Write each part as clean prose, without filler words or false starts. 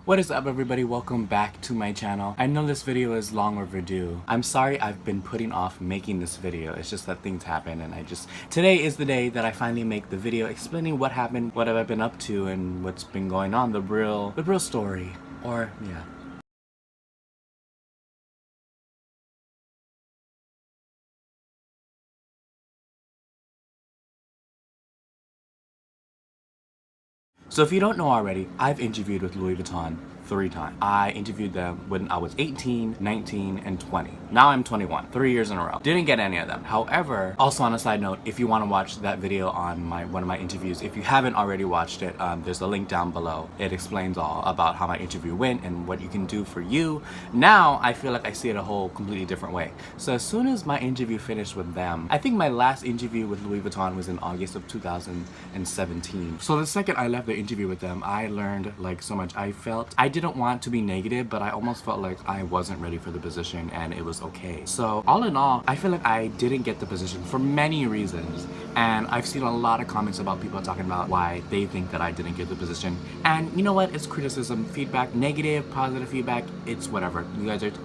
What is up, everybody? Welcome back to my channel. I know this video is long overdue. I'm sorry I've been putting off making this video. It's just that things happen and today is the day that I finally make the video explaining what happened, what have I been up to, and what's been going on, the real story. Or, yeah. So if you don't know already, I've interviewed with Louis Vuitton 3 times. I interviewed them when I was 18, 19, and 20. Now I'm 21, 3 years in a row. Didn't get any of them. However, also on a side note, if you want to watch that video on one of my interviews, if you haven't already watched it, there's a link down below. It explains all about how my interview went and what you can do for you. Now I feel like I see it a whole completely different way. So as soon as my interview finished with them, I think my last interview with Louis Vuitton was in August of 2017. So the second I left the interview with them, I learned like so much. I didn't want to be negative, but I almost felt like I wasn't ready for the position and it was okay. So all in all, I feel like I didn't get the position for many reasons, and I've seen a lot of comments about people talking about why they think that I didn't get the position. And you know what? It's criticism, feedback, negative, positive feedback. It's whatever.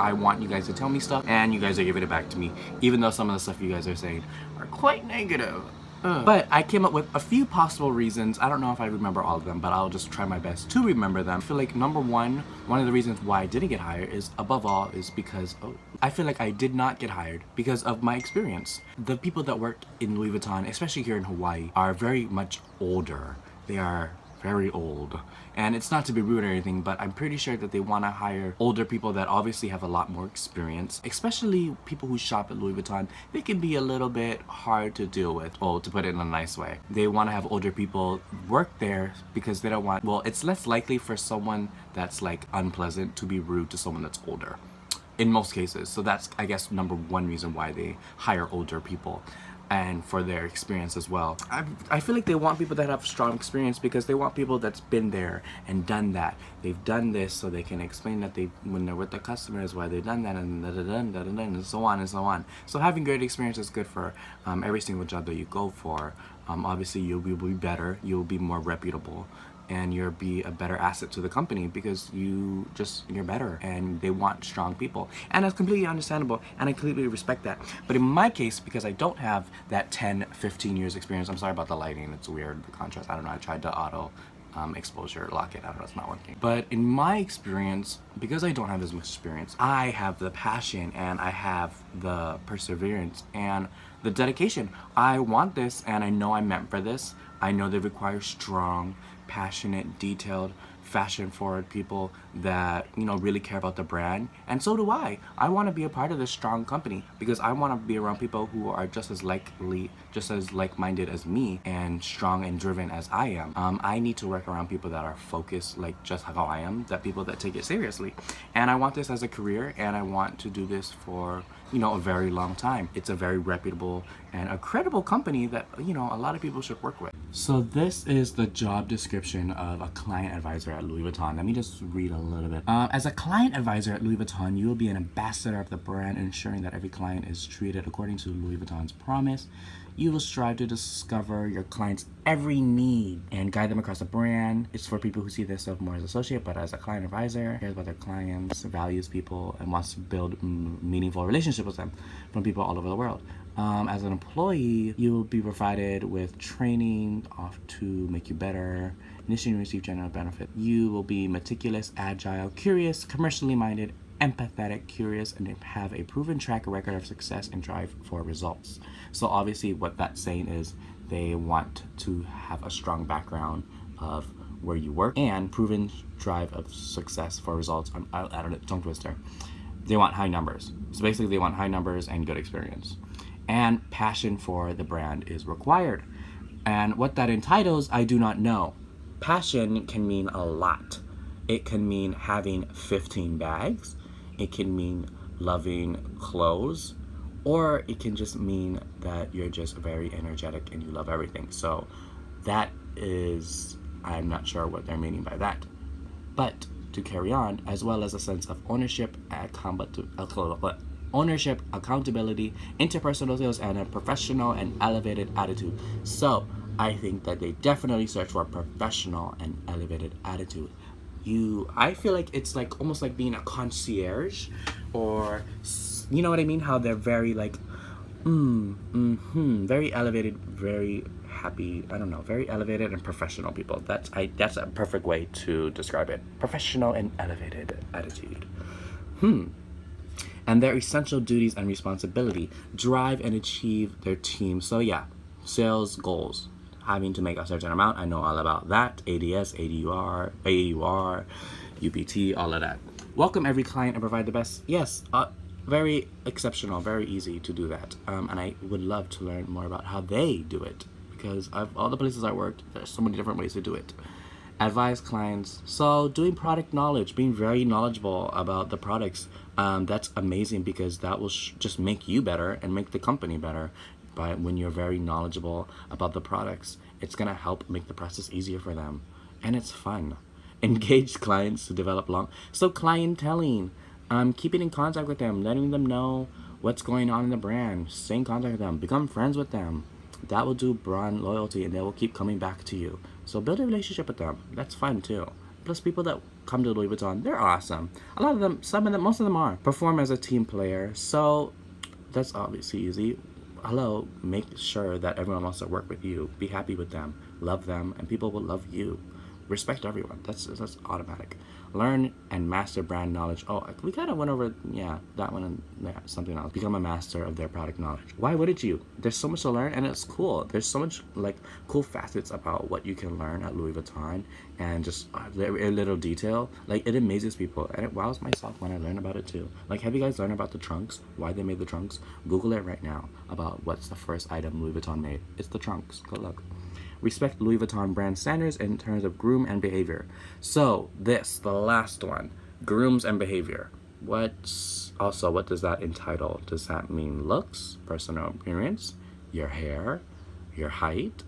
I want you guys to tell me stuff, and you guys are giving it back to me, even though some of the stuff you guys are saying are quite negative. But I came up with a few possible reasons. I don't know if I remember all of them, but I'll just try my best to remember them. I feel like number one of the reasons why I didn't get hired is, above all, is because I feel like I did not get hired because of my experience. The people that work in Louis Vuitton, especially here in Hawaii, are very much older. They are very old. And it's not to be rude or anything, but I'm pretty sure that they want to hire older people that obviously have a lot more experience. Especially people who shop at Louis Vuitton, they can be a little bit hard to deal with, well, to put it in a nice way. They want to have older people work there because they don't want, well, it's less likely for someone that's like unpleasant to be rude to someone that's older in most cases. So that's, I guess, number one reason why they hire older people, and for their experience as well. I feel like they want people that have strong experience because they want people that's been there and done that. They've done this so they can explain that when they're with the customers, why they've done that, and and so on and so on. So having great experience is good for every single job that you go for. Obviously you'll be better, you'll be more reputable, and you'll be a better asset to the company because you're better, and they want strong people. And that's completely understandable, and I completely respect that. But in my case, because I don't have that 10-15 years experience, I'm sorry about the lighting, it's weird, the contrast, I don't know, I tried to auto exposure lock it, I don't know, it's not working. But in my experience, because I don't have as much experience, I have the passion and I have the perseverance and the dedication. I want this, and I know I'm meant for this. I know they require strong, passionate, detailed, fashion-forward people that, you know, really care about the brand. And so do I. I want to be a part of this strong company because I want to be around people who are just as like-minded as me and strong and driven as I am. I need to work around people that are focused like just how I am, that people that take it seriously. And I want this as a career, and I want to do this for, you know, a very long time. It's a very reputable and a credible company that, you know, a lot of people should work with. So this is the job description of a client advisor at Louis Vuitton. Let me just read a little bit. As a client advisor at Louis Vuitton, you will be an ambassador of the brand, ensuring that every client is treated according to Louis Vuitton's promise. You will strive to discover your client's every need and guide them across the brand. It's for people who see themselves more as an associate, but as a client advisor, cares about their clients, values people, and wants to build meaningful relationships with them from people all over the world. As an employee, you will be provided with training to make you better. Initially, receive general benefit. You will be meticulous, agile, curious, commercially minded, empathetic, curious, and have a proven track record of success and drive for results. So obviously what that's saying is they want to have a strong background of where you work and proven drive of success for results. I don't know, tongue twister. They want high numbers. So basically they want high numbers and good experience. And passion for the brand is required. And what that entitles, I do not know. Passion can mean a lot. It can mean having 15 bags. It can mean loving clothes, or it can just mean that you're just very energetic and you love everything. So that is, I'm not sure what they're meaning by that. But to carry on, as well as a sense of ownership, accountability, interpersonal skills, and a professional and elevated attitude. So I think that they definitely search for a professional and elevated attitude. I feel like it's like almost like being a concierge, or you know what I mean, how they're very like very elevated, very happy, I don't know, very elevated and professional people. That's a perfect way to describe it. Professional and elevated attitude. And their essential duties and responsibility drive and achieve their team. So yeah, sales goals, having to make a certain amount. I know all about that. ADS, AUR, UPT, all of that. Welcome every client and provide the best. Yes, very exceptional, very easy to do that. And I would love to learn more about how they do it, because of all the places I worked, there's so many different ways to do it. Advise clients. So doing product knowledge, being very knowledgeable about the products, that's amazing, because that will just make you better and make the company better. But when you're very knowledgeable about the products, it's gonna help make the process easier for them, and it's fun. Engage clients to develop so clienteling, keeping in contact with them, letting them know what's going on in the brand, stay in contact with them, become friends with them. That will do brand loyalty, and they will keep coming back to you. So build a relationship with them. That's fun too. Plus, people that come to Louis Vuitton, they're awesome. A lot of them, some of them, most of them are. Perform as a team player. So that's obviously easy. Hello, make sure that everyone wants to work with you. Be happy with them, love them, and people will love you. Respect everyone. That's automatic. Learn and master brand knowledge. Oh, we kind of went over, yeah, that one and something else. Become a master of their product knowledge. Why wouldn't you? There's so much to learn, and it's cool. There's so much like cool facets about what you can learn at Louis Vuitton, and just a little detail. Like, it amazes people, and it wows myself when I learn about it too. Like, have you guys learned about the trunks? Why they made the trunks? Google it right now about what's the first item Louis Vuitton made. It's the trunks. Go look. Respect Louis Vuitton brand standards in terms of groom and behavior. So the last one, grooms and behavior. What does that entitle? Does that mean looks, personal appearance, your hair, your height,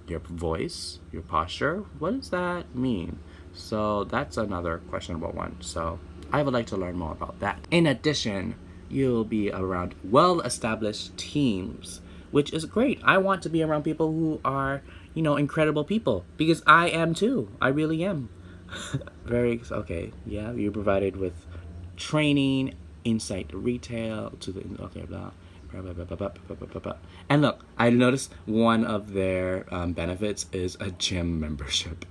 your voice, your posture? What does that mean? So that's another questionable one. So I would like to learn more about that. In addition, you'll be around well-established teams, which is great. I want to be around people who are, incredible people, because I am too. I really am. Okay. Yeah, you're provided with training, insight to retail, to the okay, blah. And look, I noticed one of their benefits is a gym membership.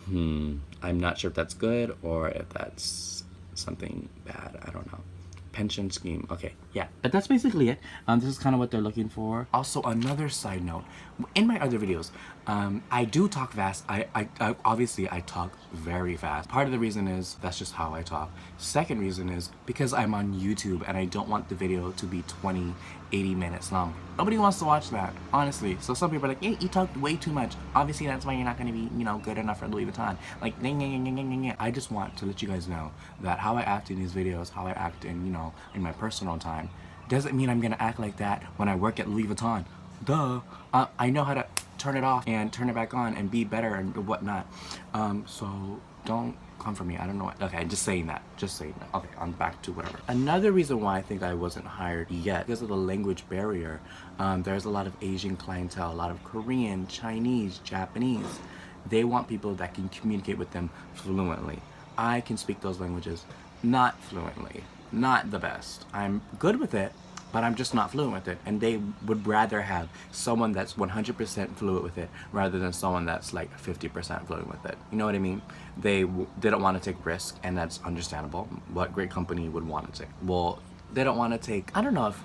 I'm not sure if that's good or if that's something bad. I don't know. Pension scheme. Okay, yeah, but that's basically it. This is kind of what they're looking for. Also, another side note, in my other videos, I do talk fast. I obviously I talk very fast. Part of the reason is that's just how I talk. Second reason is because I'm on YouTube and I don't want the video to be 80 minutes long. Nobody wants to watch that, honestly. So some people are like, hey, you talk way too much. Obviously, that's why you're not going to be, good enough for Louis Vuitton. Like, I just want to let you guys know that how I act in these videos, how I act in, in my personal time, doesn't mean I'm going to act like that when I work at Louis Vuitton. Duh. I know how to turn it off and turn it back on and be better and whatnot. So don't come for me. I don't know what. Okay, just saying that. Okay, I'm back to whatever. Another reason why I think I wasn't hired yet, because of the language barrier. There's a lot of Asian clientele, a lot of Korean, Chinese, Japanese. They want people that can communicate with them fluently. I can speak those languages, not fluently, not the best. I'm good with it, but I'm just not fluent with it, and they would rather have someone that's 100% fluent with it rather than someone that's like 50% fluent with it. You know what I mean? They don't want to take risk, and that's understandable. What great company would want to take? Well, they don't want to take, I don't know if,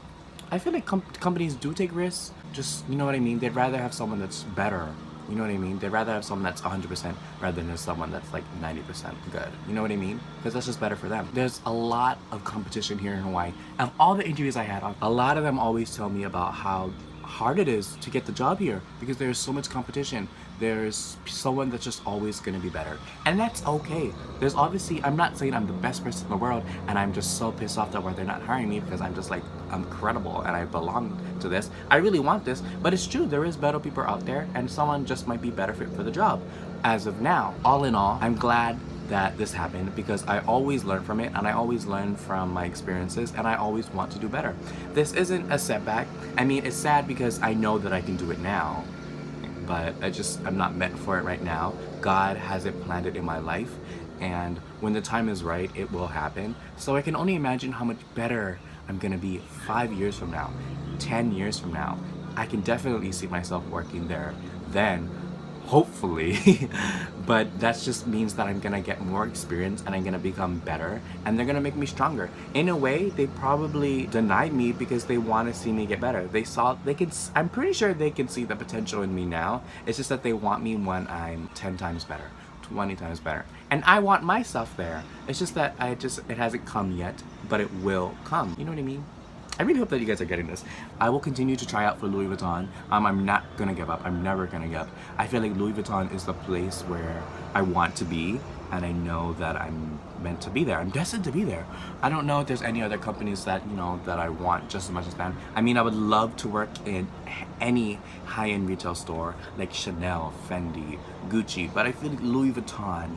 I feel like companies do take risks, just, you know what I mean? They'd rather have someone that's better. You know what I mean? They'd rather have someone that's 100% rather than someone that's like 90% good. You know what I mean? Because that's just better for them. There's a lot of competition here in Hawaii. Of all the interviews I had, a lot of them always tell me about how hard it is to get the job here because there's so much competition. There's someone that's just always going to be better. And that's okay. There's obviously, I'm not saying I'm the best person in the world and I'm just so pissed off that why they're not hiring me because I'm just like, I'm credible and I belong to this. I really want this, but it's true. There is better people out there and someone just might be better fit for the job. As of now, all in all, I'm glad that this happened because I always learn from it and I always learn from my experiences and I always want to do better. This isn't a setback. I mean, it's sad because I know that I can do it now, but I'm not meant for it right now. God hasn't planned it in my life, and when the time is right, it will happen. So I can only imagine how much better I'm gonna be 5 years from now, 10 years from now. I can definitely see myself working there then, hopefully. But that just means that I'm gonna get more experience and I'm gonna become better and they're gonna make me stronger. In a way, they probably denied me because they want to see me get better. I'm pretty sure they can see the potential in me now. It's just that they want me when I'm 10 times better, 20 times better. And I want myself there. It's just that it hasn't come yet, but it will come. You know what I mean? I really hope that you guys are getting this. I will continue to try out for Louis Vuitton. I'm not gonna give up. I'm never gonna give up. I feel like Louis Vuitton is the place where I want to be, and I know that I'm meant to be there. I'm destined to be there. I don't know if there's any other companies that, you know, that I want just as much as them. I mean, I would love to work in any high-end retail store like Chanel, Fendi, Gucci, but I feel like Louis Vuitton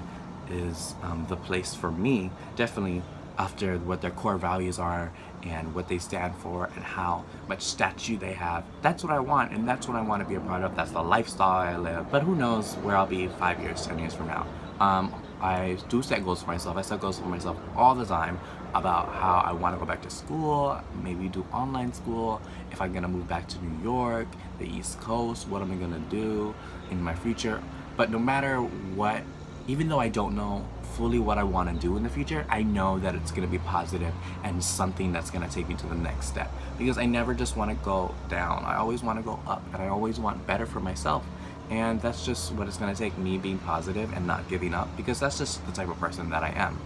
is the place for me, definitely, after what their core values are and what they stand for and how much statue they have. That's what I want, and that's what I want to be a part of. That's the lifestyle I live. But who knows where I'll be 5 years, 10 years from now. I do set goals for myself. I set goals for myself all the time about how I want to go back to school, maybe do online school, if I'm gonna move back to New York, the East Coast, what am I gonna do in my future. But no matter what, even though I don't know fully what I want to do in the future, I know that it's going to be positive and something that's going to take me to the next step. Because I never just want to go down. I always want to go up, and I always want better for myself. And that's just what it's going to take, me being positive and not giving up, because that's just the type of person that I am.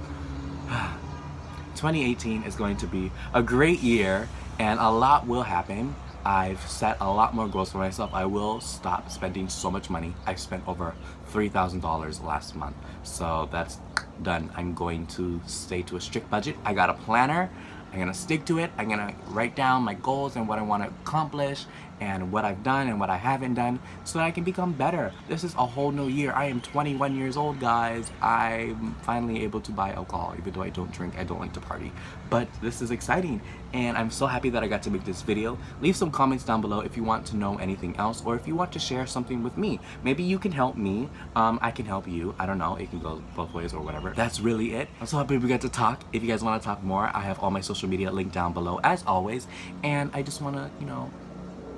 2018 is going to be a great year, and a lot will happen. I've set a lot more goals for myself. I will stop spending so much money. I spent over $3,000 last month, so that's done. I'm going to stay to a strict budget. I got a planner. I'm gonna stick to it. I'm gonna write down my goals and what I want to accomplish and what I've done and what I haven't done so that I can become better. This is a whole new year. I am 21 years old, guys. I'm finally able to buy alcohol, even though I don't drink. I don't like to party. But this is exciting, and I'm so happy that I got to make this video. Leave some comments down below if you want to know anything else, or if you want to share something with me. Maybe you can help me. I can help you. I don't know. It can go both ways or whatever. That's really it. I'm so happy we got to talk. If you guys want to talk more, I have all my social media linked down below as always. And I just want to, you know,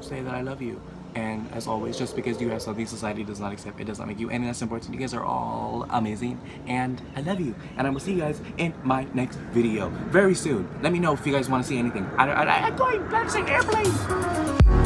say that I love you. And as always, just because you have something society does not accept, it does not make you any less important. You guys are all amazing, and I love you. And I will see you guys in my next video very soon. Let me know if you guys want to see anything. I'm going to say airplane.